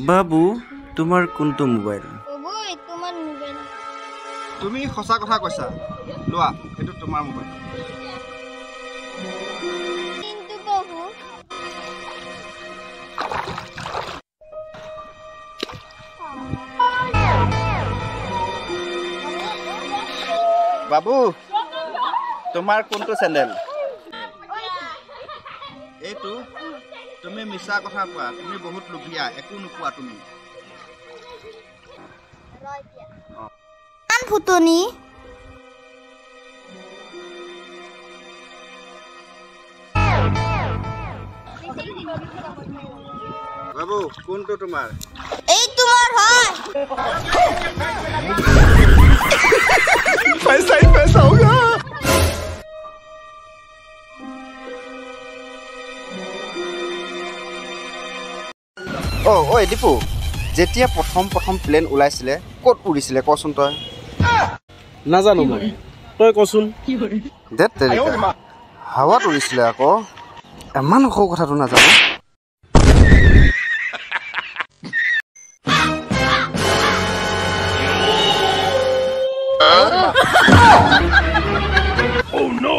বাবু তোমাৰ কোনটো মোবাইল? ওই তোমাৰ মোবাইল। তুমি সঁচা কথা কৈছা। লোৱা এটো তোমাৰ মোবাইল। কিন্তু বাবু বাবু তোমাৰ কোনটো চেন্ডেল? এইটো তুমি মিছা কথা কোৱা। তুমি বহুত লোভিয়া, একো নোপোৱা তুমি। কান ফুটনি বাবু কোনটো তোমাৰ? এই তোমাৰ হয়। पैसा ही पैसा होगा। ঐ দীপু, যেতিয়া প্ৰথম প্লেন ওলাইছিলে ক'ত উৰিছিলে কচোন তই? নাজানো মই, তই কচোন। ধেত তেৰিকা, হাৱাত উৰিছিলে আকৌ। ইমান সৰু কথাটো নাজানো। Oh no!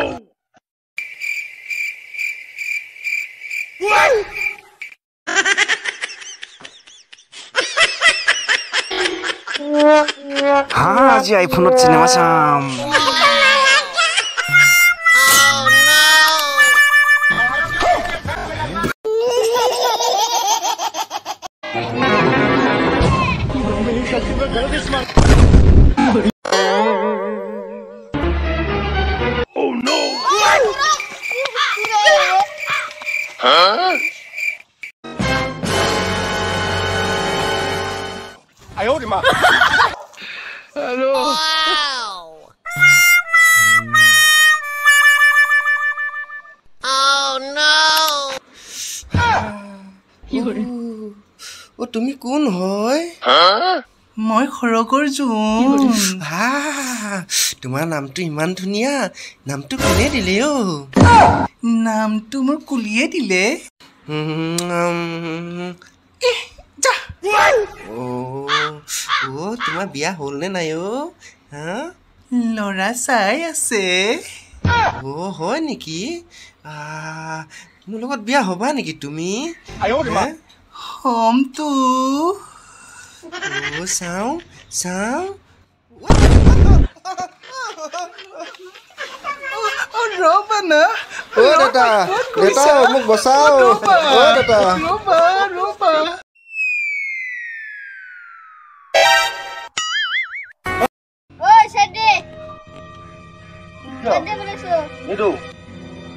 আজি আইফোনত চিনেমা চাম। Oh no! Hello. তুমি কোন হয়? মই খৰকৰ জোন। তোমাৰ নামটো ইমান ধুনীয়া, নামটো কোনে দিলে অ? নামটো মোৰ কুলিয়ে দিলে। তোমাৰ বিয়া হ'ল নে নাই অ? ল'ৰা চাই আছে। হয় নেকি? মোৰ লগত বিয়া হবা নেকি তুমি? হমতো চাওঁ চাওঁ। ৰবা না। দেউতা মোক বচাও। দেউতা ৰবা ৰবা। ওই সেটে সেটে বলেছো নিদু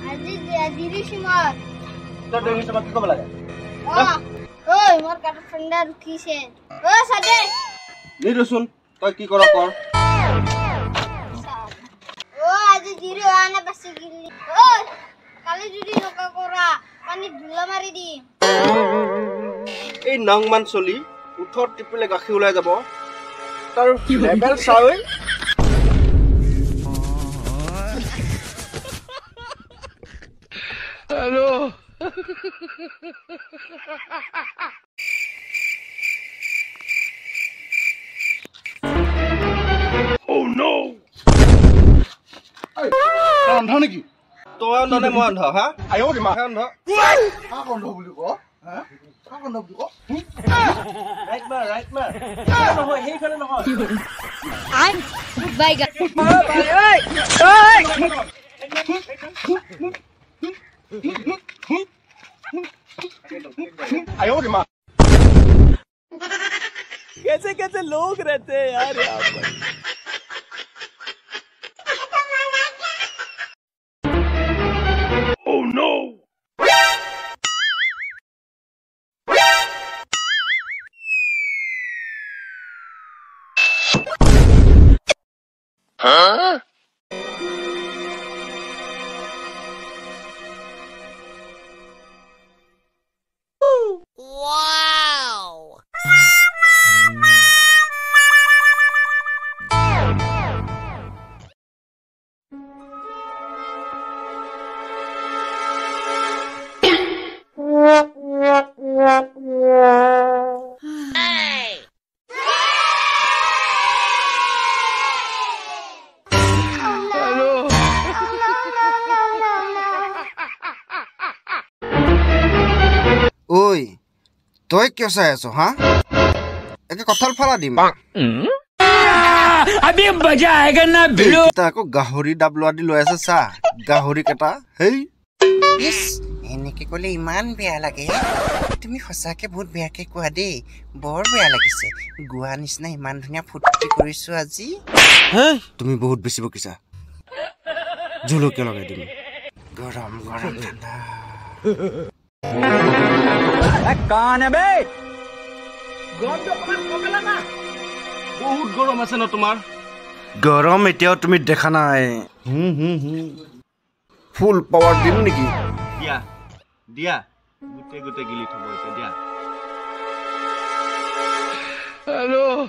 আজি দিদি সময় তোর দেরি সময় কি কব লাগে? ওই মোর কাটা ঠান্ডা রুকিছে। ও সেটে নিদু শুন তুই কি কর কর। ও আজি দিদি আনা পাসে গিলি। ও কালি যদি নকা করা পানি ধুলা মারি দি। এই নংমান চলি উঠত টিপিলে গাখি ওলাই যাব। তাৰ লেভেল চাই। Hello. Oh no! অন্ধ নেকি? তই অন্ধ নে মই অন্ধ? হা অন্ধ অন্ধ বুলি ক। অন্ধ বুলি ক। ৰাইট মাৰ নহয় সেইফালে নহয়। আই বাই গা कैसे कैसे लोग रहते हैं यार यहाँ पर। Oh no! Huh? Wow! ঐ তই কিয় চাই আছ হা একে কঁঠাল ফালা দিম আকৌ গাহৰি ডাবলোৱা দি লৈ আছে চা গাহৰি কেইটা হেই এনেকে ক'লে ইমান বেয়া লাগে তুমি সঁচাকে বহুত বেয়াকে কোৱা দেই বৰ বেয়া লাগিছে গোৱা নিচিনা ইমান ধুনীয়া ফুৰ্তি কৰিছো আজি হেই তুমি বহুত বেছি বকিছা জলকীয়া লগাই দিম গৰম গৰম ঠাণ্ডা বহুত গৰম আছে ন তোমাৰ গৰম এতিয়াও তুমি দেখা নাই ফুল পাৱাৰ দিম নেকি দিয়া দিয়া গোটে গিলি থব এতিয়া দিয়া হেল্ল'